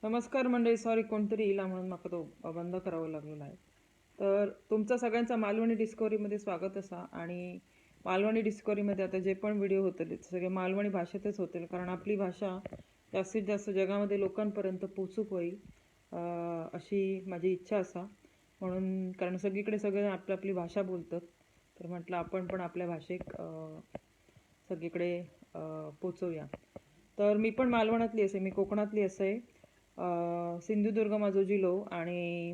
नमस्कार मंडळी. सॉरी कोणतरी येईल म्हणून म्हाका तो बंद करावं लागलेला आहे. तर तुमचं सगळ्यांचं मालवणी डिस्कवरीमध्ये स्वागत असा. आणि मालवणी डिस्कवरीमध्ये आता जे पण व्हिडिओ होतील सगळे मालवणी भाषेतच होतील, कारण आपली भाषा जास्तीत जास्त जगामध्ये लोकांपर्यंत पोचूक होईल अशी माझी इच्छा असा. म्हणून कारण सगळीकडे सगळे आपली आपली भाषा बोलतात, तर म्हटलं आपण पण आपल्या भाषेक सगळीकडे पोचवूया. तर मी पण मालवणातली असे, मी कोकणातली असे. सिंधुदुर्ग माझो जिल्हो आणि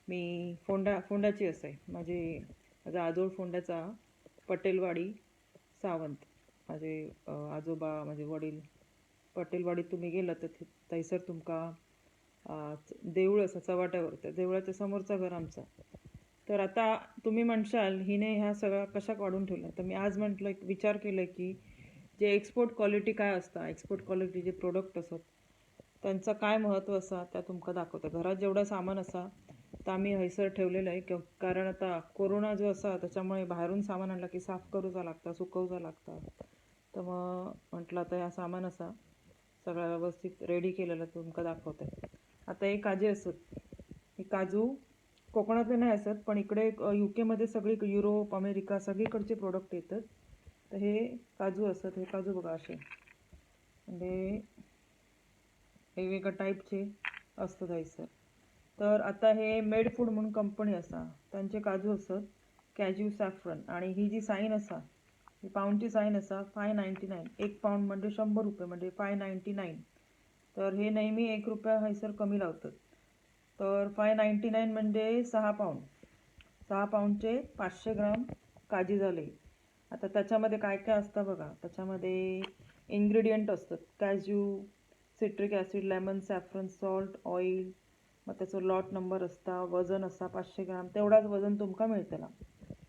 मी फोंडाची असे. माझा आजोळ फोंड्याचा पटेलवाडी सावंत. माझे आजोबा माझे वडील पटेलवाडीत तुम्ही गेलं तर थंयसर तुमका देऊळ असं चव्हाट्यावर, त्या देवळाच्या समोरचा घर आमचा. तर आता तुम्ही म्हणशाल हिने ह्या सगळ्या कशा काढून ठेवल्या, तर मी आज म्हटलं विचार केलं की जे एक्सपोर्ट क्वालिटी काय असता, एक्सपोर्ट क्वालिटी जे प्रोडक्ट असत त्यांचं काय महत्त्व असा त्या तुमका दाखवतं. घरात जेवढं सामान असा तर आम्ही हयसर ठेवलेलं आहे. कारण आता कोरोना जो असा त्याच्यामुळे बाहेरून सामान आणलं की साफ करूचा लागता, सुकवचा लागता. तर मग म्हटलं आता ह्या सामान असा सगळं व्यवस्थित रेडी केलेलं तुमका दाखवते. आता हे काजे असत, हे काजू कोकणातले नाही असत, पण इकडे UK मध्ये सगळी युरोप अमेरिका सगळीकडचे प्रोडक्ट येतात. तर हे काजू असत. हे काजू बघा असे म्हणजे वेगवेगळ्या टाईपचे असतात हयसर. तर आता हे मेड फूड म्हणून कंपनी असा, त्यांचे काजू असत कॅज्यू सॅफ्रन. आणि ही जी साईन असा ही पाऊंडची साईन असा 599. 1 पाऊंड म्हणजे 100 रुपये, म्हणजे 599. तर हे नेहमी 1 रुपया हयसर कमी लावतात. तर 599 म्हणजे 6 पाऊंड. 6 पाऊंडचे 500 ग्राम काजी झाले. आता त्याच्यामध्ये काय काय असतं बघा. त्याच्यामध्ये इन्ग्रेडियंट असतात cashew, citric acid, lemon, saffron, salt, oil. मग त्याचं लॉट नंबर असता, वजन असता 500 ग्राम. तेवढाच वजन तुमका मिळतला.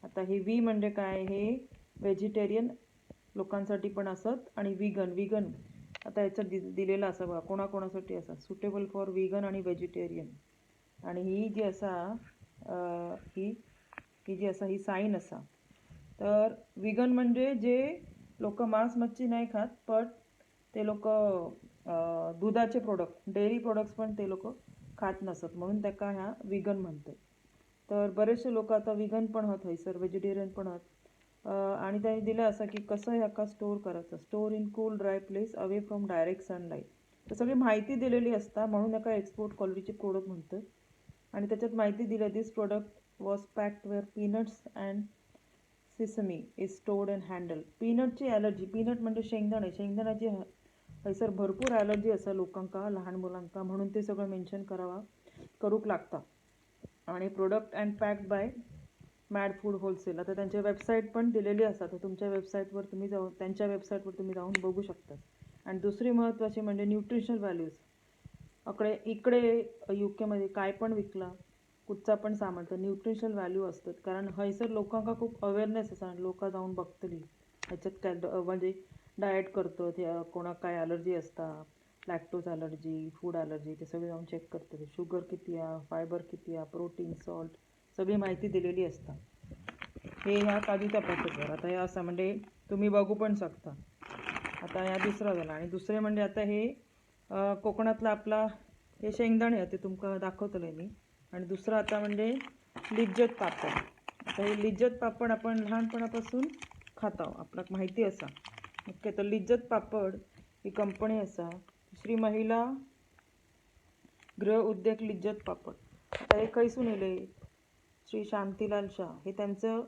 आता हे वी म्हणजे काय, हे व्हेजिटेरियन लोकांसाठी पण असत आणि विगन आता याच्यात दिलेलं असं बघा कोणाकोणासाठी असा सुटेबल फॉर विगन आणि व्हेजिटेरियन. आणि ही जी असा ही जी असा ही साईन असा. तर विगन म्हणजे जे लोक मांस मच्छी नाही खात, पण ते लोक दुधाचे प्रोडक्ट डेअरी प्रोडक्ट्स पण ते लोक खात नसत, म्हणून त्याका ह्या विगन म्हणतात. तर बरेचसे लोक आता विगन पण आहात हयसर, व्हेजिटेरियन पण आहात. आणि त्यांनी दिलं असं की कसं ह्याका स्टोअर करायचं. Store in cool dry place away from direct sunlight. तर सगळी माहिती दिलेली असता, म्हणून याका एक्सपोर्ट क्वालिटीचे प्रोडक्ट म्हणतात. आणि त्याच्यात माहिती दिली this product was packed where peanuts and sesame is stored and handled. पीनटची ॲलर्जी, पीनट म्हणजे शेंगदाण्याची हयसर भरपूर ॲलर्जी असा लोकांका, लहान मुलांका, म्हणून ते सगळं मेन्शन करूक लागता. आणि product and packed by mad food wholesale. आता त्यांच्या वेबसाईट पण दिलेली असतात, तर तुमच्या वेबसाईटवर तुम्ही जाऊन त्यांच्या वेबसाईटवर तुम्ही जाऊन बघू शकता. आणि दुसरी महत्त्वाची म्हणजे न्यूट्रिशनल व्हॅल्यूज. इकडे UK मध्ये काय पण विकला कुठचा पण सामान तर न्यूट्रिशनल व्हॅल्यू असतात. कारण हयसर लोकांका खूप अवेअरनेस असा, लोक जाऊन बघतली ह्याच्यात काय म्हणजे डाएट करतो ते कोणाक काय ॲलर्जी असता, लॅक्टोज ॲलर्जी, फूड ॲलर्जी, ते सगळे जाऊन चेक करतात. शुगर किती आहे, फायबर किती आहे, प्रोटीन, सॉल्ट, सगळी माहिती दिलेली असता. हे ह्या काजूच्या पॅकेटवर. आता हे असं म्हणजे तुम्ही बघू पण शकता. आता ह्या दुसरा झाला. आणि दुसरे म्हणजे आता हे कोकणातला आपला हे शेंगदाणे ते तुमका दाखवतले मी. आणि दुसरं आता म्हणजे लिज्जत पापड. आता हे लिज्जत पापड आपण लहानपणापासून खाताव, आपल्याला माहिती असा. ओके, तर लिज्जत पापड ही कंपनी असा श्री महिला गृह उद्योग लिज्जत पापड. आता हे खैसून येले श्री शांतीलाल शाह. हे त्यांचं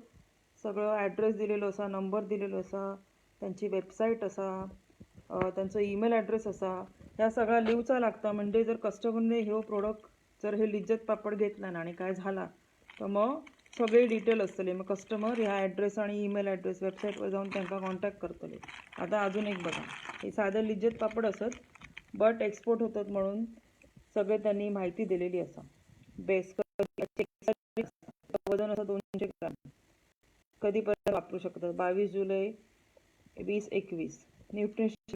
सगळं ॲड्रेस दिलेलं असा, नंबर दिलेलो असा, त्यांची वेबसाईट असा, त्यांचं ईमेल ॲड्रेस असा. ह्या सगळा लिहूचा लागता. म्हणजे जर कस्टमरने हे प्रोडक्ट जर हे लिज्जत पापड घेतला ना आणि काय झाला तर मग सगळे डिटेल असतले. मग कस्टमर ह्या ॲड्रेस आणि ईमेल ॲड्रेस वेबसाईटवर जाऊन त्यांना कॉन्टॅक्ट करतले. आता अजून एक बघा, हे साधं लिज्जत पापड असत बट एक्सपोर्ट होतात, म्हणून सगळे त्यांनी माहिती दिलेली असा. बेस वजन असं 200 ग्राम. कधीपर्यंत वापरू शकतात, 22 जुलै 2021. न्यूट्रिशन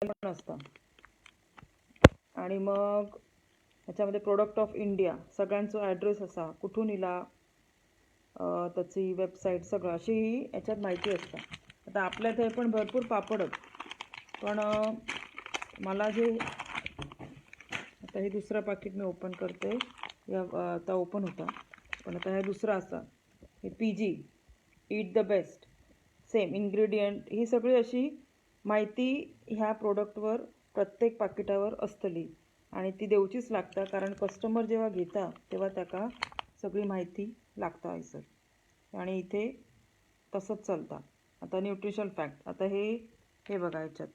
पण असतं. आणि मग ह्याच्यामध्ये प्रोडक्ट ऑफ इंडिया सगळ्यांचा ॲड्रेस असा, कुठून इला, त्याची वेबसाईट, सगळं अशी ही याच्यात माहिती असतं. आता आपल्या इथे पण भरपूर पापड आहेत, पण मला जे आता हे दुसरा पाकिट मी ओपन करते. या आता ओपन होता, पण आता हे दुसरा असा हे PG eat the best same ingredient ही सगळी अशी माहिती ह्या प्रोडक्टवर प्रत्येक पाकिटावर असतली आणि ती देवचीच लागता, कारण कस्टमर जेव्हा घेता तेव्हा ताका सगळी माहिती लागता हयसर आणि इथे तसंच चालतं. आता न्यूट्रिशन फॅक्ट आता हे बघा ह्याच्यात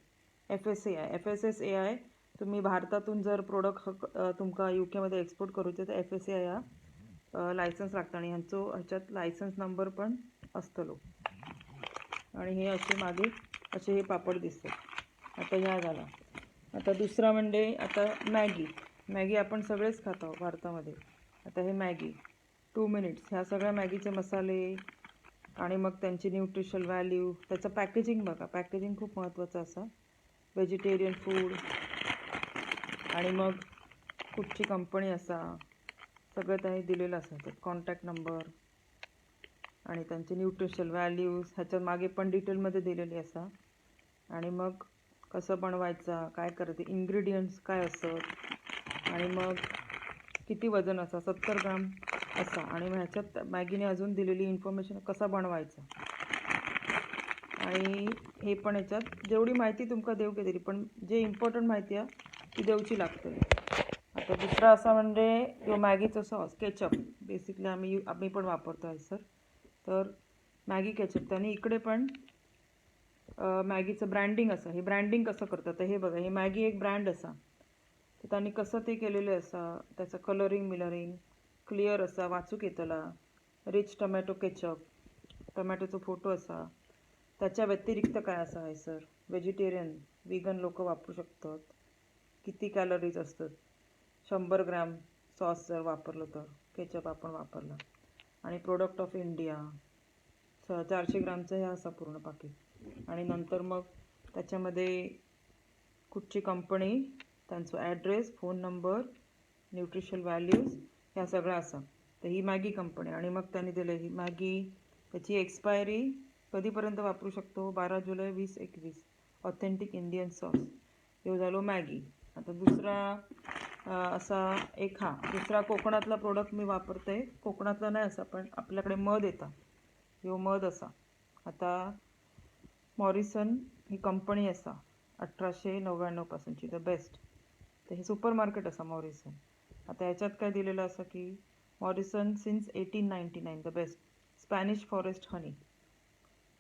FSSAI तुम्ही भारतातून जर प्रोडक्ट तुमका UK एक्सपोर्ट करूचे तर FSSAI हा लायसन्स लागतं आणि ह्याच्यात लायसन्स नंबर पण असतलो. आणि हे असे मागे असे हे पापड दिसतात. आता ह्या झाला. आता दुसरा म्हणजे आता मॅगी आपण सगळेच खातो भारतामध्ये. आता हे मॅगी 2 मिनिट्स ह्या सगळ्या मॅगीचे मसाले आणि मग त्यांची न्यूट्रिशनल व्हॅल्यू, त्याचं पॅकेजिंग बघा, पॅकेजिंग खूप महत्त्वाचं असं. व्हेजिटेरियन फूड आणि मग कुठची कंपनी असा सगळं त्यांनी दिलेलं असतं. कॉन्टॅक्ट नंबर आणि त्यांचे न्यूट्रिशनल व्हॅल्यूज ह्याच्या मागे पण डिटेलमध्ये दिलेली असा. आणि मग कसं बनवायचा, काय करायचं, इन्ग्रेडियंट्स काय असत आणि मग किती वजन असा 70 ग्राम असा. आणि मग ह्याच्यात मॅगीने अजून दिलेली इन्फॉर्मेशन कसा बनवायचा आणि हे पण ह्याच्यात जेवढी माहिती तुमका देऊ की तरी पण जे इम्पॉर्टंट माहिती आहे ती देऊची लागते. आता दुसरा असा म्हणजे जो मॅगीचं सॉस केचप बेसिकली आम्ही पण वापरतो आहे सर. तर मॅगी केचप त्याने इकडे पण मॅगीचं ब्रँडिंग असं. हे ब्रँडिंग कसं करतात तर हे बघा, हे मॅगी एक ब्रँड असा तर त्यांनी कसं ते केलेलं असा. त्याचं कलरिंग क्लिअर असा, वाचूक येतला. रिच टमॅटो केचप, टमॅटोचा फोटो असा. त्याच्या व्यतिरिक्त काय असा आहे सर, व्हेजिटेरियन विगन लोक वापरू शकतात. किती कॅलरीज असतात, 100 ग्रॅम सॉस जर वापरलं तर केचप आपण वापरला. आणि प्रोडक्ट ऑफ इंडिया 400 ग्रामचं हे असा पूर्ण पाकिट. आणि नंतर मग त्याच्यामध्ये कुठची कंपनी, त्यांचा address, phone number, nutritional values ह्या सगळ्या असा. तर ही मॅगी कंपनी. आणि मग त्यांनी दिलं ही मॅगी, त्याची एक्सपायरी कधीपर्यंत वापरू शकतो, 12 जुलै 2021. ऑथेंटिक इंडियन सॉस हे झालो मॅगी. आता दुसरा असा एक दुसरा कोकणातला प्रोडक्ट मी वापरते. कोकणातला नाही असा पण आपल्याकडे मध येतात, ह्यो मध असा. आता मॉरिसन ही कंपनी असा 1899 पासूनची, द बेस्ट. तर हे सुपर मार्केट असा मॉरिसन. आता ह्याच्यात काय दिलेलं असं की Morrison since 1899, the best, Spanish forest honey,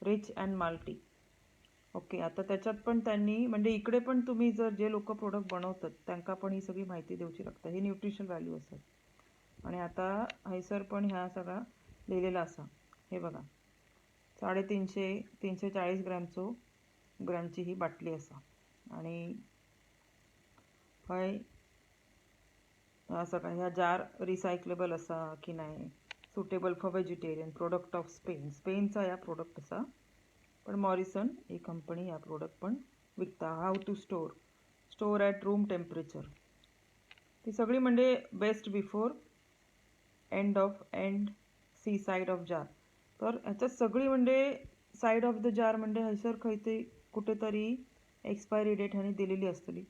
rich and multi. Okay. आता त्याच्यात पण त्यांनी म्हणजे इकडे पण तुम्ही जर जे लोक प्रोडक्ट बनवतात त्यांना पण ही सगळी माहिती देऊची लागतं. हे न्यूट्रिशन व्हॅल्यू असतात. आणि आता हैसर पण ह्या सगळा लिहिलेला असा. हे बघा 340 ग्रॅमची ही बाटली असा. आणि हय असं काय ह्या जार रिसायकलेबल असा की नाही, suitable for vegetarian, product of स्पेनचा या प्रोडक्ट असा. पण मॉरिसन ही कंपनी या प्रोडक्ट पण विकता. How to store at room temperature. ती सगळी म्हणजे best before end see side of jar. तर ह्याच्यात सगळी म्हणजे साईड ऑफ द जार म्हणजे हयसर खंय ते कुठेतरी एक्सपायरी डेट ह्याने दिलेली असतली,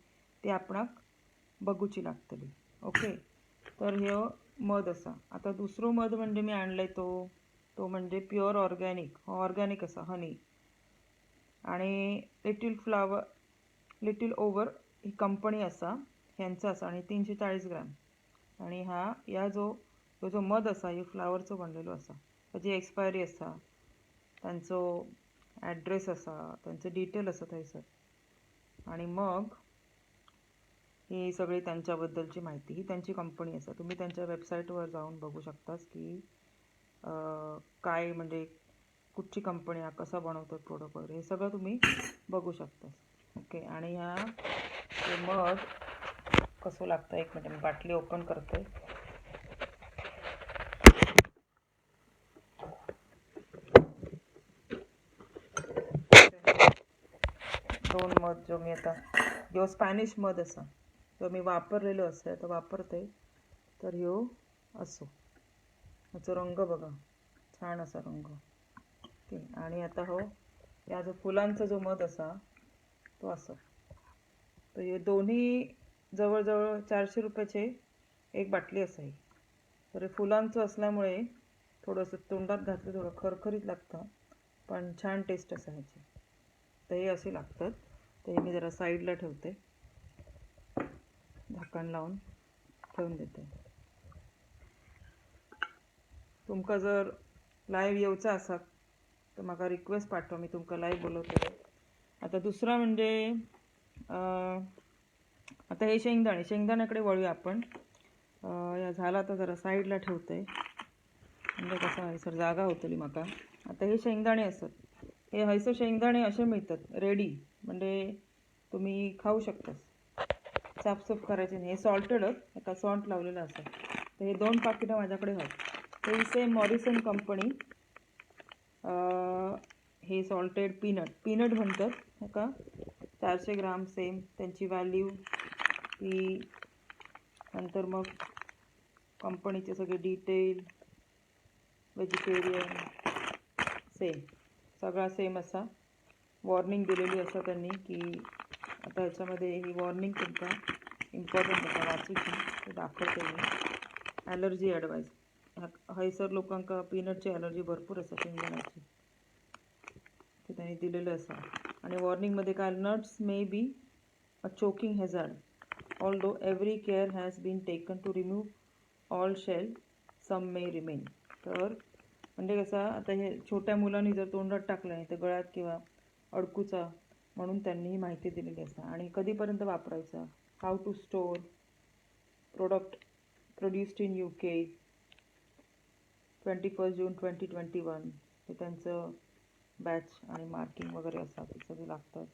ती आपणाक बघूची लागतली. ओके. तर ह्यो मध असा. आता दुसरो मध म्हणजे मी आणलाय तो म्हणजे प्युअर ऑर्गॅनिक असा हनी. आणि लिटिल ओव्हर ही कंपनी असा ह्यांचा असा. आणि 340 ग्रॅम. आणि या जो मध असा हे फ्लावरचो बनलेलो असा. त्याची एक्सपायरी असा, त्यांचो ॲड्रेस असा, त्यांचे डिटेल असत थंयसर. आणि मग ही सगळी त्यांच्याबद्दलची माहिती, ही त्यांची कंपनी असा. तुम्ही त्यांच्या वेबसाईटवर जाऊन बघू शकतास की काय म्हणजे कुठची कंपनी हा, कसा बनवतात प्रोडक्ट वगैरे, हे सगळं तुम्ही बघू शकता. ओके. आणि हे मध कसं लागतं, एक मिनिट मी बाटली ओपन करते. दोन मध जो मी आता ह्यो स्पॅनिश मध असा जो मी वापरलेलो असं तर वापरते. तर ह्यो असो, ह्याचा रंग बघा, छान असा रंग. ओके. आणि आता या जो फुलांचा जो मध असा तो असो. तर हे दोन्ही जवळजवळ 400 रुपयाचे एक बाटली असावी. तर हे फुलांचं असल्यामुळे थोडंसं तोंडात घातलं थोडं खरखरीत लागतं, पण छान टेस्ट असायची. तर हे असे लागतात. तर हे मी जरा साईडला ठेवते, झाकण लावून ठेवून देते. तुमका जर लाईव्ह येऊचा असा तर म्हाका रिक्वेस्ट पाठवा, मी तुमका लाईव्ह बोलवते. आता दुसरा म्हणजे आता हे शेंगदाण्याकडे वळूया आपण. या झाला तर जरा साईडला ठेवते, म्हणजे कसं हयसर जागा होतली माका. आता हे शेंगदाणे असतात, हे हयसर शेंगदाणे असे मिळतात रेडी, म्हणजे तुम्ही खाऊ शकता. साफसूफ करायचे नाही. हे सॉल्टेडच, एका सॉल्ट लावलेलं असतं. तर हे 2 पाकिटं माझ्याकडे आहेत. हे सेम मॉरिसन कंपनी, हे सॉल्टेड पीनट म्हणतात का, 400 ग्राम सेम त्यांची व्हॅल्यू. ती नंतर मग कंपनीचे सगळे डिटेल, व्हेजिटेरियन सेम, सगळा सेम असा. वॉर्निंग दिलेली असं त्यांनी की आता ह्याच्यामध्ये ही वॉर्निंग तुमका इम्पॉर्टंट असा वाचूची, ते दाखवते मी. ॲलर्जी ॲडवाईस, हयसर लोकांका पीनटची ॲलर्जी भरपूर असते शेंगदाण्याची, ते त्यांनी दिलेलं असं. आणि वॉर्निंगमध्ये काय, nuts may be a choking hazard although every care has been taken to remove all shell, some may remain. तर म्हणजे कसं, आता हे छोट्या मुलांनी जर तोंडात टाकलं नाही तर गळ्यात किंवा अडकूचा, म्हणून त्यांनी ही माहिती दिलेली असते. आणि कधीपर्यंत वापरायचं, how to store product produced in UK 21 June 2021, हे त्यांचं बॅच आणि मार्किंग वगैरे असतात, ते सगळे लागतात.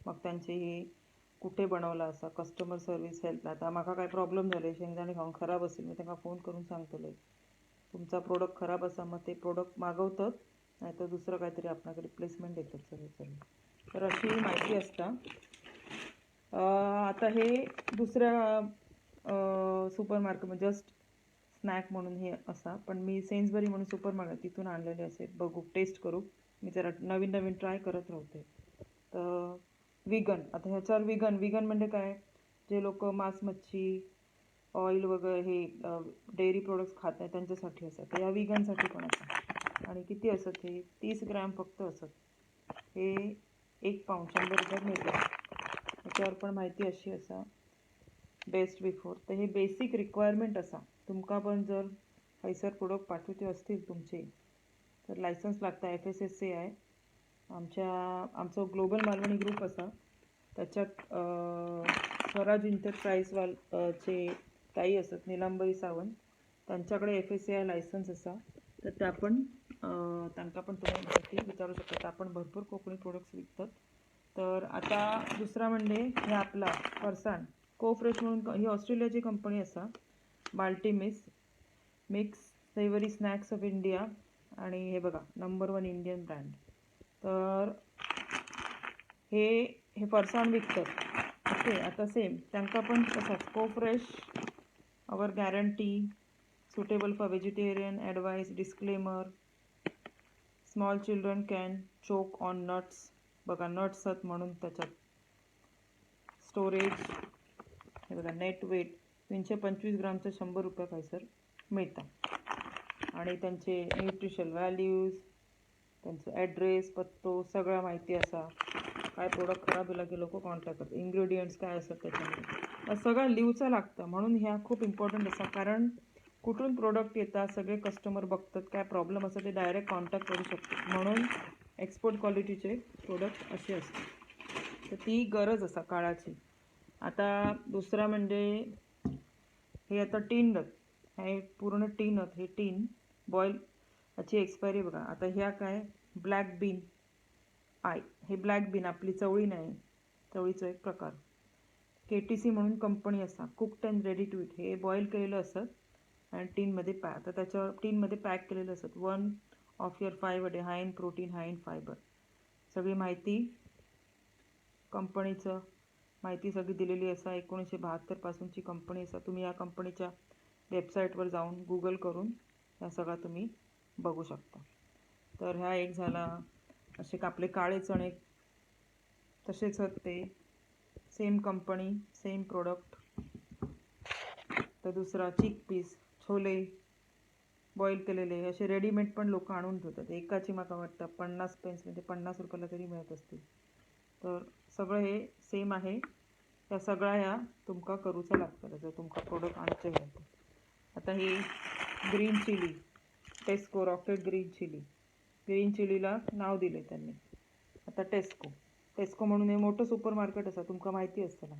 मग त्यांचे हे कुठे बनवला असा, कस्टमर सर्व्हिस हेल्पला. आता माका काय प्रॉब्लेम झाले, शेंगदाणे खाऊन खराब असेल, मी त्यांना फोन करून सांगतले तुमचा प्रोडक्ट खराब असा, मग ते प्रोडक्ट मागवतात, नाही तर दुसरं काहीतरी आपल्याकडे रिप्लेसमेंट देतात सगळे. तर अशी माहिती असता. आता हे दुसऱ्या सुपर मार्केटमध्ये जस्ट स्नॅक म्हणून हे असा, पण मी सेन्सबरी म्हणून सुपर मार्केट तिथून आणलेले असे. बघू, टेस्ट करू, मी जरा नवीन ट्राय करत राहते. तर विगन, आता ह्याच्यावर विगन म्हणजे काय, जे लोक मांस, मच्छी, ऑइल वगैरे हे डेअरी प्रोडक्ट्स खात नाही त्यांच्यासाठी असतात. तर या विगनसाठी पण असतात. आणि किती असत, हे 30 ग्रॅम फक्त असत. हे 1 पाऊंड 100 रुपयात मिळतात. त्याच्यावर पण माहिती अशी असा, बेस्ट बिफोर. तर हे बेसिक रिक्वायरमेंट असा. तुमका पण जर हयसर प्रोडक्ट पाठवते असतील तुमचे, तर लायसन्स लागता, FSSAI आहे. आमचं ग्लोबल मालवणी ग्रुप असा, त्याच्यात स्वराज एंटरप्राइजवाल चे ताई असत, निलांबरी सावंत, त्यांच्याकडे FSAI लायसन्स असा. तर त्या पण त्यांना पण तुम्ही माहिती विचारू शकता. त्या पण भरपूर कोकणी प्रोडक्ट्स विकतात. तर आता दुसरा म्हणजे हे आपला फरसाण कोफ्रेश म्हणून, ही ऑस्ट्रेलियाची कंपनी असा. Mix savoury snacks of India, आणि हे बघा नंबर 1 इंडियन ब्रँड. तर हे फरसाण विकतात. ओके, आता सेम त्यांना पण तसाच Cofresh, our guarantee, suitable for vegetarian, advice, disclaimer, small children can choke on nuts. बघा नट्स आहेत म्हणून त्याच्यात. स्टोरेज, हे बघा नेट वेट 325 ग्रामचं 100 रुपये पैसर मिळतात. आणि त्यांचे न्यूट्रिशन व्हॅल्यूज, त्यांचं ॲड्रेस, पत्तो, सगळं माहिती असा. काय प्रोडक्ट खराब झाला की लोक कॉन्टॅक्ट करतात, इन्ग्रेडियंट्स काय असतात त्याच्यामध्ये सगळं लिहूचं लागतं. म्हणून ह्या खूप इम्पॉर्टंट असा, कारण कुठून प्रोडक्ट येतात सगळे कस्टमर बघतात, काय प्रॉब्लेम असं ते डायरेक्ट कॉन्टॅक्ट करू शकतात. म्हणून एक्सपोर्ट क्वालिटीचे प्रोडक्ट असे असतात. तर ती गरज असा काळाची. आता दुसरा म्हणजे हे आता टीन, हे पूर्ण टीनत, हे टीन बॉईल, याची एक्सपायरी बघा. आता ह्या काय, ब्लॅक बीन आय, हे ब्लॅक बीन आपली चवळी नाही, चवळीचा एक प्रकार. KTC म्हणून कंपनी असा, cooked and ready to eat. हे बॉईल केलेलं असत आणि टीनमध्ये आता त्याच्यावर टीनमध्ये पॅक केलेलं असत. 1 of your 5 a day, high in protein, high in fibre. सगळी माहिती कंपनीचं माहिती सगळी दिलेली असा. 1972 पासूनची कंपनी असा. तुम्ही या कंपनीच्या वेबसाईटवर जाऊन गुगल करून ह्या सगळा तुम्ही बघू शकता. तर ह्या एक झाला. असे आपले काळे चणे तसेच आहेत ते सेम कंपनी सेम प्रोडक्ट. तर दुसरा चिक पीस छोले बॉईल केलेले असे रेडीमेड पण लोक आणून ठेवतात. एकाची म्हाका वाटतं 50 पेन्स म्हणजे 50 रुपयाला तरी मिळत असतील. तर सगळं हे सेम आहे. या सगळ्या ह्या तुमका करूचा लागतं जर तुमका प्रोडक्ट आणचे आहे. आता ही green chili Tesco rocket green चिलीला नाव दिले त्यांनी. आता टेस्को म्हणून हे मोठं सुपर मार्केट असा तुमका माहिती असतं ना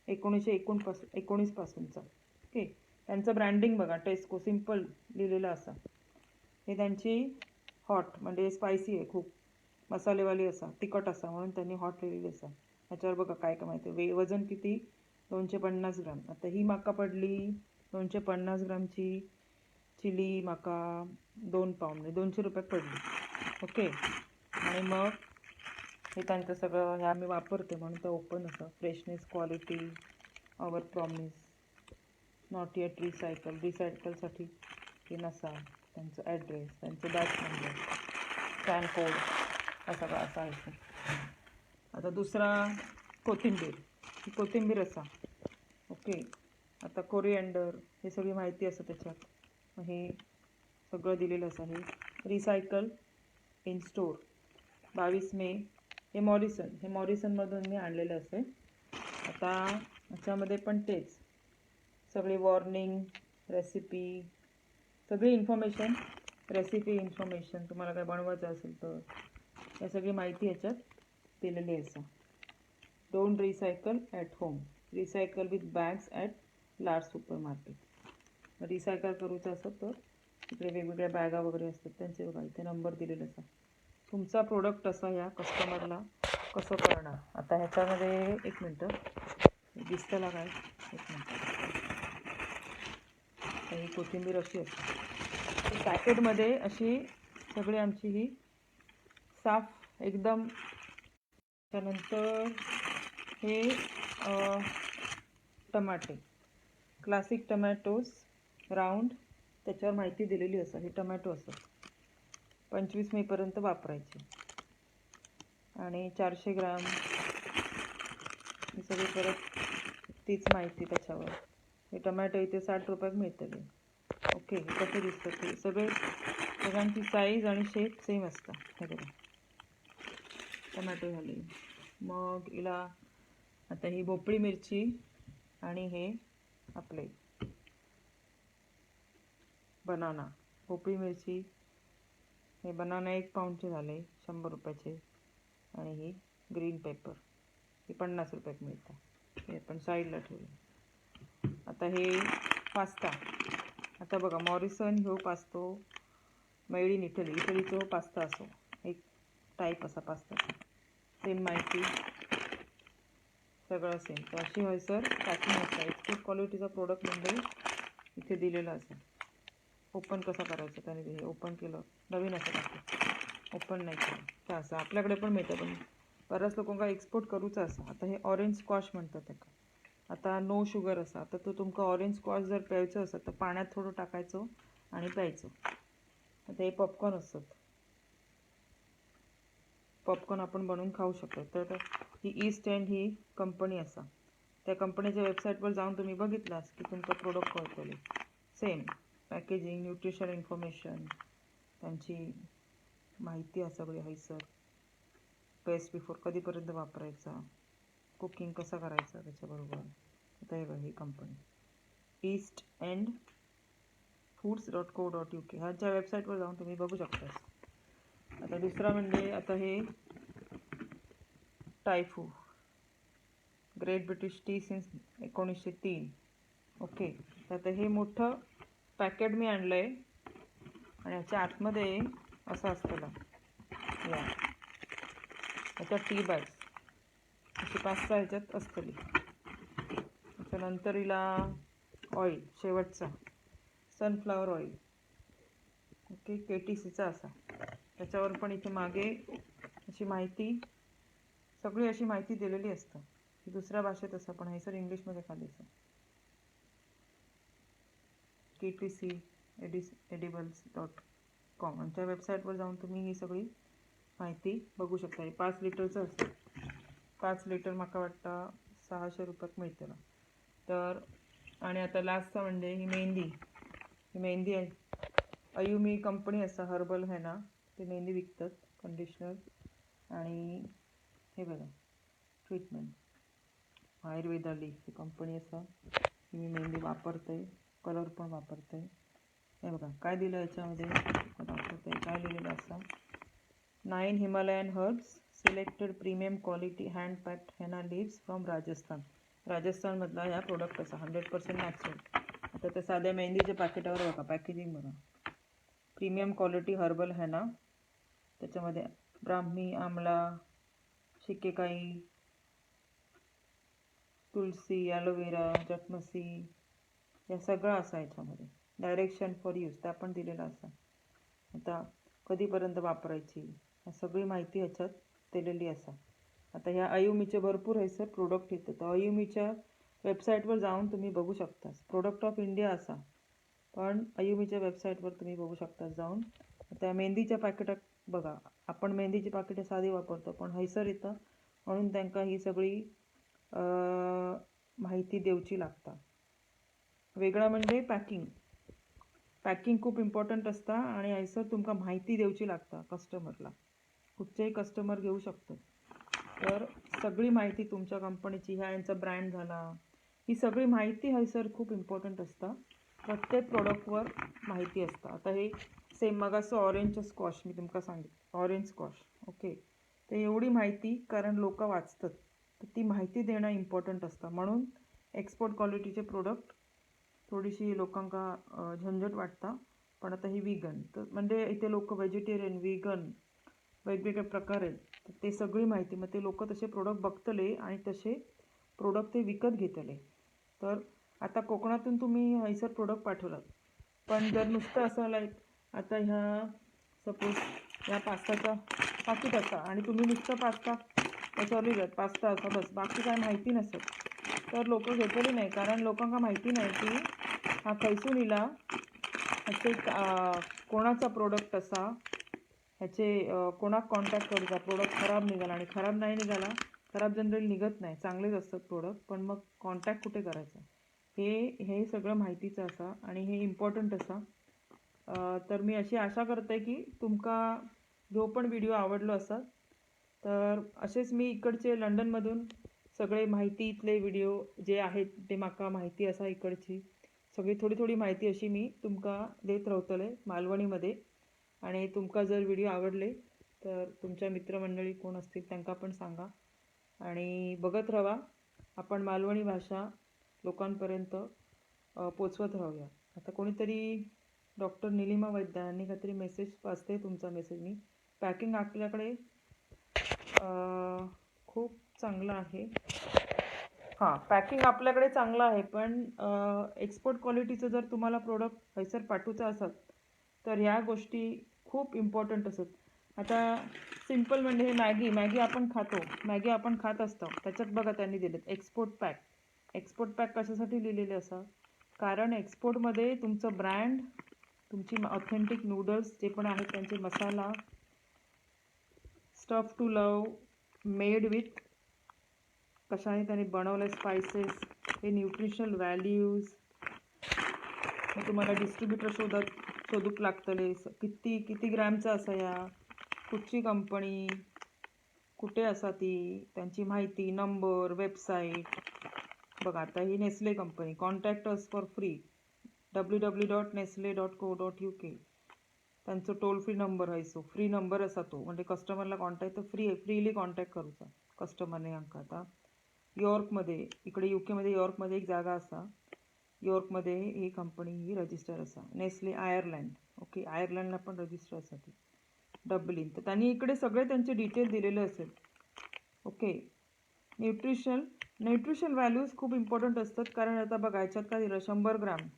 1919 पासूनचा. ओके, त्यांचं ब्रँडिंग बघा टेस्को सिम्पल लिहिलेलं असा. हे त्यांची हॉट म्हणजे स्पायसी आहे खूप मसालेवाली असा तिखट असा म्हणून त्यांनी हॉट लिहिलेली असा. ह्याच्यावर बघा काय काय माहिती वजन किती 250 ग्राम. आता ही माका पडली 250 ग्रामची चिली माका 2 पाऊंड म्हणजे 200 रुपयात पडली. ओके, आणि मग हे त्यांचं सगळं हे आम्ही वापरते म्हणून तर ओपन असं freshness quality our promise not yet रिसायकलसाठी हे नसा त्यांचं ॲड्रेस त्यांचं बॅच नंबर स्कॅन कोड हा सगळा असा आहे. आता दुसरा कोथिंबीर असा. ओके, आता कोरिएंडर हे सगळी माहिती असं त्याच्यात. हे सगळं दिलेलं असं हे रिसायकल इन स्टोर 22 मे. हे मॉरिसनमधून मी आणलेलं असेल. आता ह्याच्यामध्ये पण तेच सगळे वॉर्निंग रेसिपी सगळी इन्फॉर्मेशन रेसिपी इन्फॉर्मेशन तुम्हाला काय बनवायचं असेल तर या सगळी माहिती ह्याच्यात दिलेली असं. Don't recycle at home, recycle with bags at large super market. Recycle करूचं असं तर इकडे वेगवेगळ्या बॅगा वगैरे असतात त्यांचे बघा इथे नंबर दिलेला असा. तुमचा प्रोडक्ट असा ह्या कस्टमरला कसं करणार. आता ह्याच्यामध्ये एक मिनटं दिसतं काय एक मिनटं. ही कोथिंबीर अशी असते पॅकेटमध्ये अशी सगळी आमची ही साफ एकदम. त्यानंतर हे टमाटे क्लासिक टमॅटोज राऊंड त्याच्यावर माहिती दिलेली असं. हे टमॅटो असं 25 मेपर्यंत वापरायचे आणि 400 ग्राम हे सगळी परत तीच माहिती त्याच्यावर. हे टमॅटो इथे 60 रुपयात मिळतले. ओके, हे कसं दिसतं ते सगळ्यांची साईज आणि शेप सेम असतं. हे बघा टमॅटो झाले. मग हिला आता ही भोपळी मिरची आणि हे आपले बनाना भोपळी मिरची हे बनाना 1 पाऊंडचे झाले 100 रुपयाचे. आणि ही ग्रीन पेपर हे 50 रुपयात मिळतं. हे आपण साईडला ठेवलं. आता हे पास्ता. आता बघा मॉरिसन ह्यो पास्तो मेड इन इटलीचो पास्ता असो एक टाईप असा पास्ता सेम माहिती सगळं सेम. तर अशी हयसर पॅकिंग असतं. एक्सपोर्ट क्वालिटीचा प्रोडक्ट म्हणजे इथे दिलेलं असं. ओपन कसं करायचं त्याने हे ओपन केलं नवीन असं टाकलं ओपन नाही केलं तर असं आपल्याकडे पण मिळतं पण बऱ्याच लोकांना एक्सपोर्ट करूचं असं. आता हे ऑरेंज स्क्वॉश म्हणतात त्याका. आता नो शुगर असा. आता तो तुमका ऑरेंज स्क्वॉश जर प्यायचं असं तर पाण्यात थोडं टाकायचं आणि प्यायचं. आता हे पॉपकॉर्न असतात. पॉपकॉर्न आपण बनवून खाऊ शकतो. तर ही ईस्ट एंड ही कंपनी असा. त्या कंपनीच्या वेबसाईटवर जाऊन तुम्ही बघितलास की तुमचं प्रोडक्ट कळतले. सेम पॅकेजिंग न्यूट्रिशन इन्फॉर्मेशन त्यांची माहिती आहे सगळी हयसर. पेस्ट बिफोर कधीपर्यंत वापरायचा कुकिंग कसं करायचं त्याच्याबरोबर. आता हे बघा ही कंपनी ईस्ट एंड foods.co.uk ह्याच्या वेबसाईटवर जाऊन तुम्ही बघू शकता. आता दुसरा म्हणजे आता हे Typhoo great British tea since 1903. Okay, तर आता हे मोठं पॅकेट मी आणलं आहे आणि ह्याच्या आतमध्ये असं असतं या ह्याच्यात टी बॅग्स अशी 5-6 ह्याच्यात असतली. त्याच्यानंतर हिला ऑइल शेवटचा सनफ्लावर ऑइल. ओके, KTCचा असा. त्याच्यावर पण इथे मागे अशी माहिती सगळी अशी माहिती दिलेली असतं. ही दुसऱ्या भाषेत असं पण हे सर इंग्लिशमध्ये खाली असं. KTC edibles.com यांच्या वेबसाईटवर जाऊन तुम्ही ही सगळी माहिती बघू शकता. हे 5 लिटरचं असतं. 5 लिटर माका वाटतं 600 रुपयात मिळते ना. तर आणि आता लास्टचा म्हणजे ही मेहंदी आहे. अयुमी कंपनी असा हर्बल आहे ना, ते मेहंदी विकतात, कंडिशनर. आणि हे बघा ट्रीटमेंट आयुर्वेदाली ही कंपनी असा. मी मेहंदी वापरते, कलर पण वापरते. हे बघा काय दिलं याच्यामध्ये, दाखवते काय दिलेलं असं. 9 Himalayan herbs selected premium quality hand packed हेना लीव्स फ्रॉम राजस्थान. राजस्थानमधला ह्या प्रोडक्ट असा 100% नॅचरल. आता त्या साध्या मेहंदीच्या पॅकेटावर बघा पॅकेजिंग बघा, प्रीमियम क्वालिटी हर्बल हेना. त्याच्यामध्ये ब्राह्मी, आमला, शिकेकाई, तुलसी, ॲलोवेरा, जटमसी या सगळं असा याच्यामध्ये. डायरेक्शन फॉर यूज त्या पण दिलेलं असा. आता कधीपर्यंत वापरायची ह्या सगळी माहिती ह्याच्यात दिलेली असा. आता ह्या अयुमीचे भरपूर आहे सर प्रोडक्ट येतं. तर अयुमीच्या वेबसाईटवर जाऊन तुम्ही बघू शकता. प्रोडक्ट ऑफ इंडिया असा, पण अयुमीच्या वेबसाईटवर तुम्ही बघू शकता जाऊन. त्या मेहंदीच्या पॅकेटात बघा, आपण मेहंदीची पाकिटं साधी वापरतो, पण हैसर येतं म्हणून त्यांना ही सगळी माहिती देऊची लागता. वेगळा म्हणजे पॅकिंग खूप इम्पॉर्टंट असता आणि हैसर तुमका माहिती देऊची लागता कस्टमरला. कुठचेही कस्टमर घेऊ शकतो. तर सगळी माहिती तुमच्या कंपनीची, ह्या यांचा ब्रँड झाला, ही सगळी माहिती हैसर खूप इम्पॉर्टंट असतं. प्रत्येक प्रोडक्टवर माहिती असतं. आता हे सेम मगाचं ऑरेंज स्क्वॉश मी तुमका सांगितलं, ऑरेंज स्क्वॉश ओके. तर एवढी माहिती कारण लोक वाचतात, तर ती माहिती देणं इम्पॉर्टंट असतं. म्हणून एक्सपोर्ट क्वालिटीचे प्रोडक्ट थोडीशी लोकांका झंझट वाटता. पण आता ही विगन तर म्हणजे इथे लोक व्हेजिटेरियन, विगन वेगवेगळे प्रकार आहेत. तर ते सगळी माहिती मग ते लोक तसे प्रोडक्ट बघतले आणि तसे प्रोडक्ट ते विकत घेतले. तर आता कोकणातून तुम्ही हैसर प्रोडक्ट पाठवलात, पण जर नुसतं असं लाईक आता ह्या सपोज ह्या पास्ताचा पाकिट असा आणि तुम्ही नुसतं पास्ता त्याच्यावर लिहिलं पास्ता असा बस, बाकी काय माहिती नसत, तर लोक घेतली नाही. कारण लोकांना माहिती नाही की हा खैसून इला, ह्याचे कोणाचा प्रोडक्ट असा, ह्याचे कोणाक कॉन्टॅक्ट करूचा, प्रोडक्ट खराब निघाला. आणि खराब नाही निघाला, खराब जनरल निघत नाही, चांगलेच असतात प्रोडक्ट, पण मग कॉन्टॅक्ट कुठे करायचा हे सगळं माहितीचं असा आणि हे इम्पॉर्टंट असा. तर मी अशी आशा करते की तुमका जो पण व्हिडिओ आवडलो असा. तर असेच मी इकडचे लंडनमधून सगळे माहितीतले व्हिडिओ जे आहेत ते माका माहिती असा इकडची सगळी थोडी माहिती अशी मी तुमका देत राहतले मालवणीमध्ये. आणि तुमका जर व्हिडिओ आवडले तर तुमच्या मित्रमंडळी कोण असतील त्यांना पण सांगा आणि बघत राहा. आपण मालवणी भाषा लोकांपर्यंत पोचवत राहूया. आता कोणीतरी डॉक्टर निलिमा वैद्य यांनी काहीतरी मेसेज वाचते तुमचा मेसेज मी. पॅकिंग आपल्याकडे खूप चांगलं आहे. हां, पॅकिंग आपल्याकडे चांगलं आहे, पण एक्सपोर्ट क्वालिटीचं जर तुम्हाला प्रोडक्ट हैसर पाठवूचं असत तर ह्या गोष्टी खूप इम्पॉर्टंट असत. आता सिम्पल म्हणजे हे मॅगी आपण खात असतो, त्याच्यात बघा त्यांनी दिलेत एक्सपोर्ट पॅक कशासाठी लिहिलेले असं, कारण एक्सपोर्टमध्ये तुमचं ब्रँड, तुमची ऑथेंटिक नूडल्स जे पण आहेत त्यांचे masala, stuff to love, made with कशाने त्यांनी बनवले स्पायसेस, हे न्यूट्रिशनल व्हॅल्यूज, हे तुम्हाला डिस्ट्रीब्युटर शोधूक लागतले. किती ग्रॅमचा असा, या कुठची कंपनी, कुठे असा ती, त्यांची माहिती, नंबर, वेबसाईट बघा. आता ही Nestle company, contact us for free www.nestle.co.uk. त्यांचं टोल फ्री नंबर आहे, सो फ्री नंबर असा तो, म्हणजे कस्टमरला कॉन्टॅक्ट तर फ्रीली कॉन्टॅक्ट करूचा कस्टमरने. अंका आता यॉर्कमध्ये, इकडे यूकेमध्ये यॉर्कमध्ये एक जागा असा, यॉर्कमध्ये ही कंपनी ही रजिस्टर असा. नेस्ले आयर्लंड ओके, आयर्लंडला पण रजिस्टर असा ती डब्लिन. तर त्यांनी इकडे सगळे त्यांचे डिटेल दिलेले असेल ओके. न्यूट्रिशन व्हॅल्यूज खूप इम्पॉर्टंट असतात. कारण आता बघा याच्यात काय दिलं, 100 ग्रॅम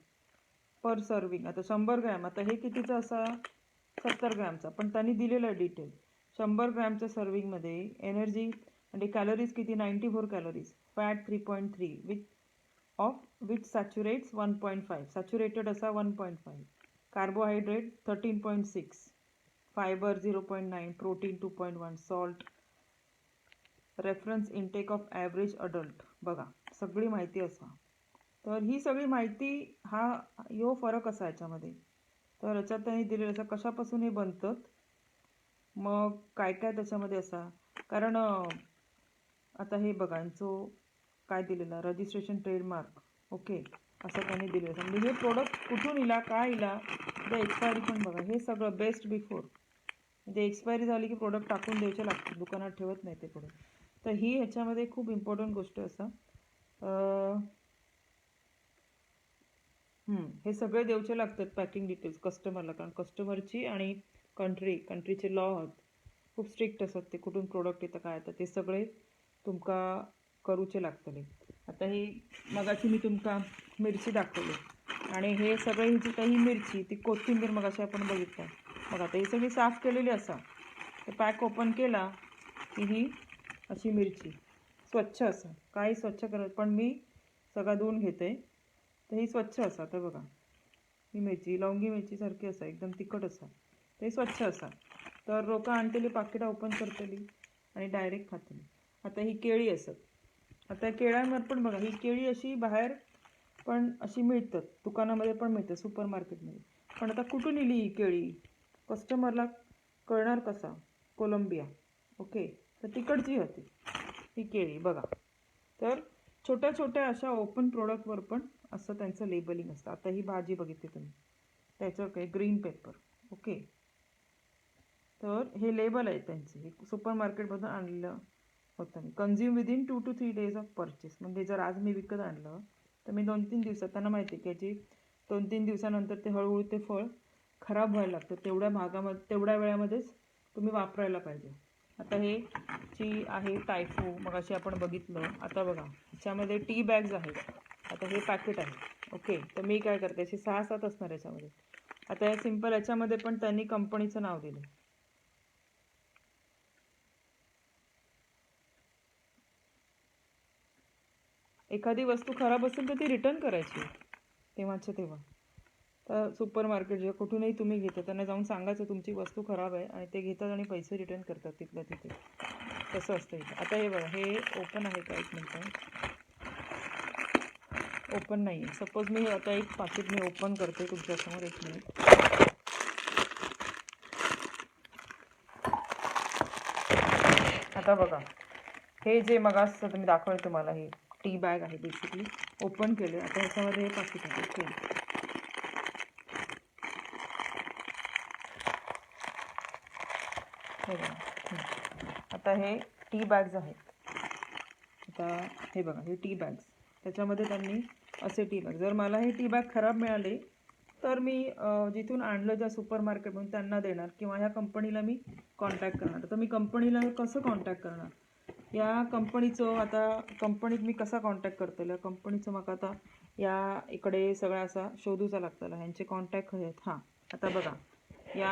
पर सर्विंग. आता 100 ग्रॅम, आता हे कितीचा असा, 70 ग्रॅमचा, पण त्यांनी दिलेलं आहे डिटेल. 100 ग्रॅमच्या सर्विंगमध्ये एनर्जी म्हणजे कॅलरीज किती, 94 कॅलरीज, फॅट 3.3 विथ सॅच्युरेट्स 1.5, सॅच्युरेटेड असा 1.5, carbohydrate 13.6, fibre 0.9, protein 2.1, salt. Reference intake of average adult बघा सगळी माहिती असा. तर ही सगळी माहिती ह्यो फरक असा याच्यामध्ये. तर याच्यात त्यांनी दिलेलं असं कशापासून हे बनतं, मग काय काय त्याच्यामध्ये असा. कारण आता हे बघा यांचं काय दिलेलं रजिस्ट्रेशन ट्रेडमार्क, ओके, असं त्यांनी दिलेलं. म्हणजे हे प्रोडक्ट कुठून इला, काय इला, ते एक्सपायरी पण बघा. हे सगळं बेस्ट बिफोर, म्हणजे एक्सपायरी झाली की प्रोडक्ट टाकून द्यायचे लागतात, दुकानात ठेवत नाही ते प्रोडक्ट. तर ही ह्याच्यामध्ये खूप इम्पॉर्टंट गोष्ट असा. हे सगळे देऊचे लागतात पॅकिंग डिटेल्स कस्टमरला, कारण कस्टमरची आणि कंट्रीचे लॉ आहेत खूप स्ट्रिक्ट असतात. ते कुठून प्रोडक्ट येतं काय येतं ते सगळे तुमका करूचे लागतले. आता ही मगाची मी तुमका मिरची दाखवली, आणि हे सगळे ही मिरची, ती कोथिंबीर मगाशी आपण बघितलं. मग आता ही सगळी साफ केलेली असा. तर पॅक ओपन केला की ही अशी मिरची स्वच्छ असा, काही स्वच्छ करत पण मी सगळा धुवून घेते. तर ही स्वच्छ असा. तर बघा ही मिरची लवंगी मिरचीसारखी असा, एकदम तिखट असा. ते स्वच्छ असा. तर लोकं आणलेली पाकिटां ओपन करतली आणि डायरेक्ट खातली. आता ही केळी असत. आता केळ्यांवर पण बघा, ही केळी अशी बाहेर पण अशी मिळतात, दुकानामध्ये पण मिळतात, सुपर मार्केटमध्ये. पण आता कुठून इली ही केळी, कस्टमरला कळणार कसा? Colombia, okay. तर तिकडची होती ही केळी बघा. तर छोट्या छोट्या अशा ओपन प्रोडक्टवर पण असं त्यांचं लेबलिंग असतं. आता ही भाजी बघितली तुम्ही, त्याच्यावर काय ग्रीन पेपर, ओके. तर हे लेबल आहे त्यांचे, सुपर मार्केटमधून आणलेलं होतं मी. Consume within 2 to 3 days of purchase, म्हणजे जर आज मी विकत आणलं तर मी 2-3 दिवसात, त्यांना माहिती आहे की याची 2-3 दिवसानंतर ते हळूहळू ते फळ खराब व्हायला लागतं. तेवढ्या वेळामध्येच तुम्ही वापरायला पाहिजे. आता हे ची आहे टायफू, मग अशी आपण बघितलं. आता बघा ह्याच्यामध्ये टी बॅग्स आहेत. आता हे पॅकेट आहे, ओके. तर मी काय करते, असे 6-7 असणार याच्यामध्ये. आता या सिम्पल याच्यामध्ये पण त्यांनी कंपनीचं नाव दिलं. एखादी वस्तू खराब असेल तर ती रिटर्न करायची तेव्हाच्या तेव्हा. तर सुपर मार्केट जे कुठूनही तुम्ही घेता त्यांना जाऊन सांगायचं तुमची वस्तू खराब आहे, आणि ते घेतात आणि पैसे रिटर्न करतात तिथल्या तिथे. तसं असतं इथं. आता हे बघा, हे ओपन आहे का, एक मिनटं. ओपन नाही आहे. सपोज मी आता एक पाकिट मी ओपन करते तुमच्यासमोर, एक मिनिट. आता बघा, हे जे मगाच मी दाखवलं तुम्हाला, हे टी बॅग आहे बेसिकली. ओपन केले. आता ह्याच्यामध्ये हे पाकिट आहे, ओके. हे बघा, आता हे टी बॅग्स आहेत. आता हे बघा, हे टी बॅग्स, त्याच्यामध्ये त्यांनी असे टी बॅग, जर मला हे टी बॅग खराब मिळाले तर मी जिथून आणलं ज्या सुपर मार्केटमधून त्यांना देणार, किंवा ह्या कंपनीला मी कॉन्टॅक्ट करणार. तर मी कंपनीला कसं कॉन्टॅक्ट करणार, या कंपनीचं, आता कंपनीत मी कसा कॉन्टॅक्ट करतो, या कंपनीचं मग आता या इकडे सगळा असा शोधूचा लागतला, ह्यांचे कॉन्टॅक्ट आहेत. हां, आता बघा,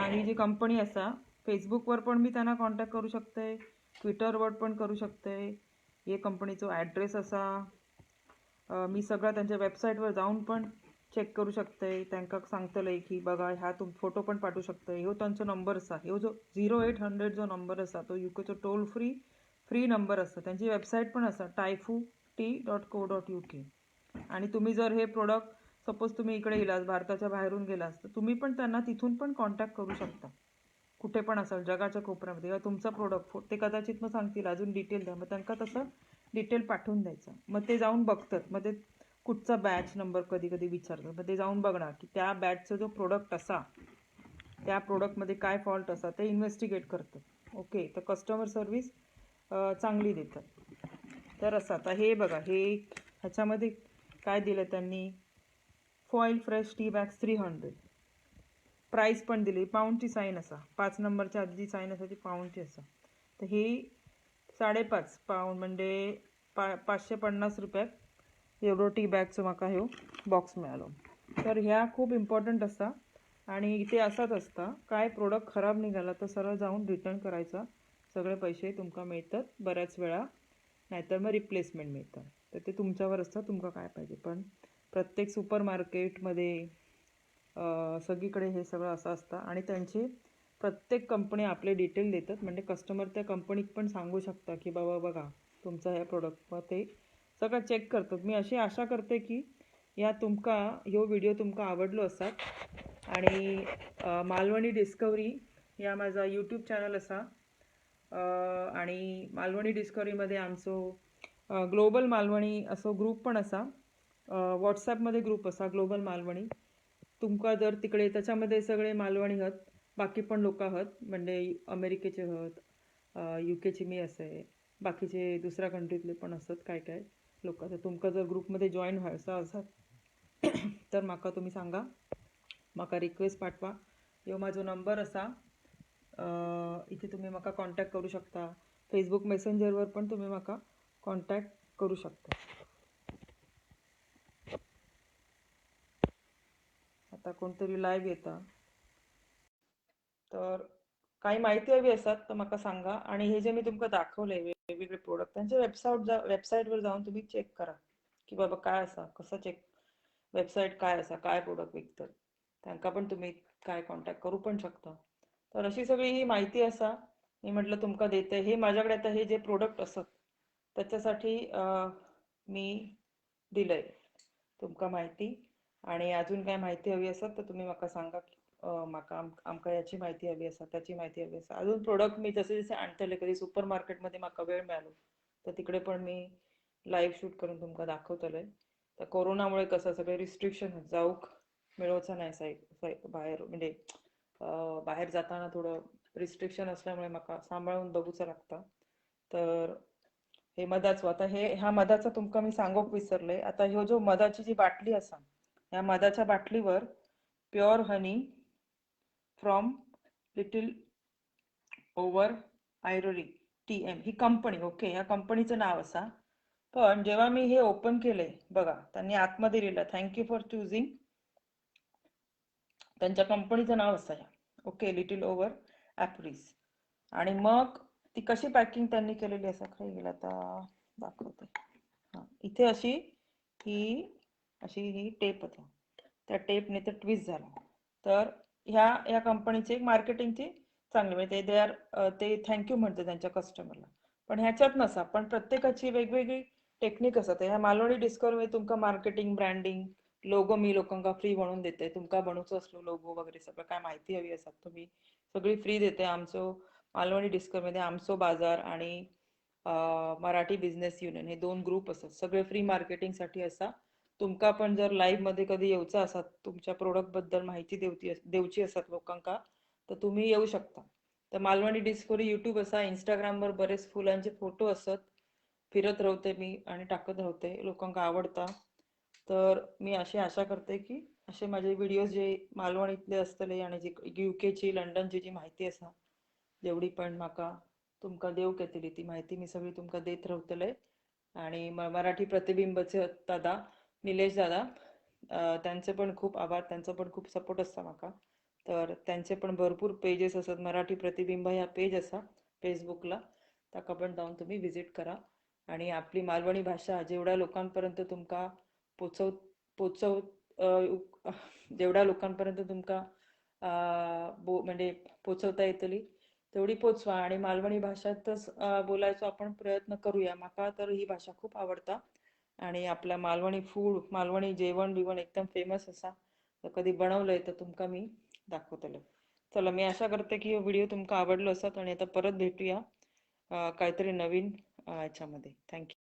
ही जी कंपनी असा, फेसबुकवर पण मी त्यांना कॉन्टॅक्ट करू शकते, ट्विटरवर पण करू शकते. हे कंपनीचा ॲड्रेस असा, मी सगळं त्यांच्या वेबसाईटवर जाऊन पण चेक करू शकते. त्यांना सांगतलंय की बघा, ह्या फोटो पण पाठवू शकते. ह्यो त्यांचो नंबर असा, ह्यो जो 0800 जो नंबर असा, तो युकेचो टोल फ्री नंबर असतो. त्यांची वेबसाईट पण असा typhoo.co.uk. आणि तुम्ही जर हे प्रोडक्ट, सपोज तुम्ही इकडे गेलास, भारताच्या बाहेरून गेलास, तर तुम्ही पण त्यांना तिथून पण कॉन्टॅक्ट करू शकता. कुठे पण असाल जगाच्या कोपऱ्यामध्ये, किंवा तुमचा प्रोडक्ट ते कदाचित मग सांगतील अजून डिटेल द्या, मग त्यांना तसं डिटेल पाठवून द्यायचं. मग ते जाऊन बघतात, मग ते कुठचा बॅच नंबर कधी कधी विचारतात. मग ते जाऊन बघणार की त्या बॅचचा जो प्रोडक्ट असा, त्या प्रोडक्टमध्ये काय फॉल्ट असा, ते इन्व्हेस्टिगेट करतात, ओके. तर कस्टमर सर्व्हिस चांगली देतात. तर असं आता हे बघा, हे ह्याच्यामध्ये काय दिलं त्यांनी, foil fresh tea bags 300. Price पण दिली, पाऊंडची साईन असा, 5 नंबरच्या आधी जी साईन असा ती पाऊंडची असा. तर ही 5.5 पाऊंड म्हणजे 550 रुपयात एवढं टी बॅगचं म्हाका ह्यो बॉक्स मिळालो. तर ह्या खूप इम्पॉर्टंट असता, आणि इथे असाच असता, काय प्रोडक्ट खराब निघाला तर सरळ जाऊन रिटर्न करायचा, सगळे पैसे तुमका मिळतात बऱ्याच वेळा, नाहीतर मग रिप्लेसमेंट मिळतं. तर ते तुमच्यावर असतं, तुमका काय पाहिजे. पण प्रत्येक सुपर मार्केटमध्ये सगळीकडे हे सगळं असं असतं, आणि त्यांचे प्रत्येक कंपनी आपले डिटेल देतात, म्हणजे कस्टमर त्या कंपनीत पण सांगू शकता की बाबा बघा तुमचा ह्या प्रोडक्ट, मग ते सगळं चेक करतात. मी अशी आशा करते की ह्यो व्हिडिओ तुमका आवडलो असत. आणि मालवणी डिस्कवरी या माझा यूट्यूब चॅनल असा. आणि मालवणी डिस्कवरीमध्ये आमचो ग्लोबल मालवणी असो ग्रुप पण असा. व्हॉट्सॲपमध्ये ग्रुप असा ग्लोबल मालवणी. तुमका जर तिकडे त्याच्यामध्ये सगळे मालवणी आहात, बाकी पण लोक आहात, म्हणजे अमेरिकेचे आहात, UKची मी असे, बाकीचे दुसऱ्या कंट्रीतले पण असत काय काय लोक. तर तुमका जर ग्रुपमध्ये जॉईन व्हायचं असत तर म्हाका तुम्ही सांगा, म्हाका रिक्वेस्ट पाठवा. ह्यो माझो नंबर असा. इथे तुम्ही म्हाका कॉन्टॅक्ट करू शकता. फेसबुक मेसेंजरवर पण तुम्ही म्हाका कॉन्टॅक्ट करू शकता. आता कोणतरी लाईव्ह येता, तर काही माहिती हवी असतात तर म्हाका सांगा. आणि हे जे मी तुमका दाखवलंय वेगवेगळे प्रोडक्ट, त्यांच्या वेबसाईटवर जाऊन तुम्ही चेक करा की बाबा काय असा, कसं चेक वेबसाईट काय असा, काय प्रोडक्ट विकतात. त्यांना पण तुम्ही काय कॉन्टॅक्ट करू पण शकता. तर अशी सगळी ही माहिती असा मी म्हटलं तुमका देते. हे माझ्याकडे आता हे जे प्रोडक्ट असत त्याच्यासाठी मी दिलंय तुमका माहिती. आणि अजून काय माहिती हवी असत तर तुम्ही म्हाका सांगा. म्हाका आमका याची माहिती हवी असा, त्याची माहिती हवी असा. अजून प्रोडक्ट मी जसे जसे आणतले, कधी सुपर मार्केटमध्ये म्हाका वेळ मिळालो तर तिकडे पण मी लाईव्ह शूट करून तुमका दाखवतले. तर कोरोनामुळे कसं सगळे रिस्ट्रिक्शन जाऊक मिळवचं नाही बाहेर, म्हणजे बाहेर जाताना थोडं रिस्ट्रिक्शन असल्यामुळे म्हाका सांभाळून बघूचं लागतं. तर हे मधाचं, आता ह्या मधाचं तुमका मी सांगूक विसरले. आता ह्यो जो मधाची जी बाटली असा, या मधाच्या बाटलीवर pure honey from Littleover आयरोरी TM ही कंपनी. ओके, या कंपनीचं नाव असा. पण जेव्हा मी हे ओपन केले बघा, त्यांनी आतमध्ये लिहिलं थँक्यू फॉर चुझिंग, त्यांच्या कंपनीचं नाव असं आहे. Okay, Littleover Apiaries. आणि मग ती कशी पॅकिंग त्यांनी केलेली असं खाली गेलं आता दाखवते. हां, इथे ही टेप होता, त्या टेपने तर ट्विस्ट झाला. तर ह्या कंपनीचे मार्केटिंगची चांगली, म्हणजे ते थँक्यू म्हणते त्यांच्या कस्टमरला. पण ह्याच्यात नसा, पण प्रत्येकाची वेगवेगळी टेक्निक असते. ह्या मालवणी डिस्कवरीमध्ये तुमका मार्केटिंग, ब्रँडिंग, लोगो मी लोकांका फ्री बनवून देते. तुमका बनवचं असलो लोगो वगैरे सगळं काय माहिती हवी असतात तुम्ही सगळी फ्री देते. आमचो मालवणी डिस्कवरीमध्ये आमचो बाजार आणि मराठी बिझनेस युनियन हे 2 ग्रुप असतात, सगळे फ्री मार्केटिंगसाठी असा. तुमका पण जर लाईव्ह मध्ये कधी येऊचं असत, तुमच्या प्रोडक्ट बद्दल माहिती देऊची असत लोकांका, तर तुम्ही येऊ शकता. तर मालवणी डिस्कवरी यूट्यूब असा, इंस्टाग्रामवर बरेच फुलांचे फोटो असत, फिरत राहते मी आणि टाकत राहते, लोकांका आवडता. तर मी अशी आशा करते की असे माझे व्हिडिओज जे मालवणीतले असतले आणि जी UKची लंडनची जी माहिती असा, जेवढी पण म्हाका तुमका देऊक येतली ती माहिती मी सगळी तुमका देत राहतले. आणि मराठी प्रतिबिंबचे दादा, निलेश दादा, त्यांचे पण खूप आभार, त्यांचा पण खूप सपोर्ट असता म्हाका. तर त्यांचे पण भरपूर पेजेस असतात. मराठी प्रतिबिंब ह्या पेज असा फेसबुकला, ताका पण जाऊन तुम्ही विजिट करा. आणि आपली मालवणी भाषा जेवढ्या लोकांपर्यंत तुमका पोचव पोचव जेवढ्या लोकांपर्यंत तुमका म्हणजे पोचवता येतली तेवढी पोचवा. आणि मालवणी भाषातच बोलायचो आपण प्रयत्न करूया. माका तर ही भाषा खूप आवडता. आणि आपल्या मालवणी फूड, मालवणी जेवण बिवण एकदम फेमस असा. तर कधी बनवलंय तर तुमका मी दाखवतले. चला, मी आशा करते की व्हिडिओ तुमका आवडलो असत. आणि आता परत भेटूया काहीतरी नवीन याच्यामध्ये. थँक्यू.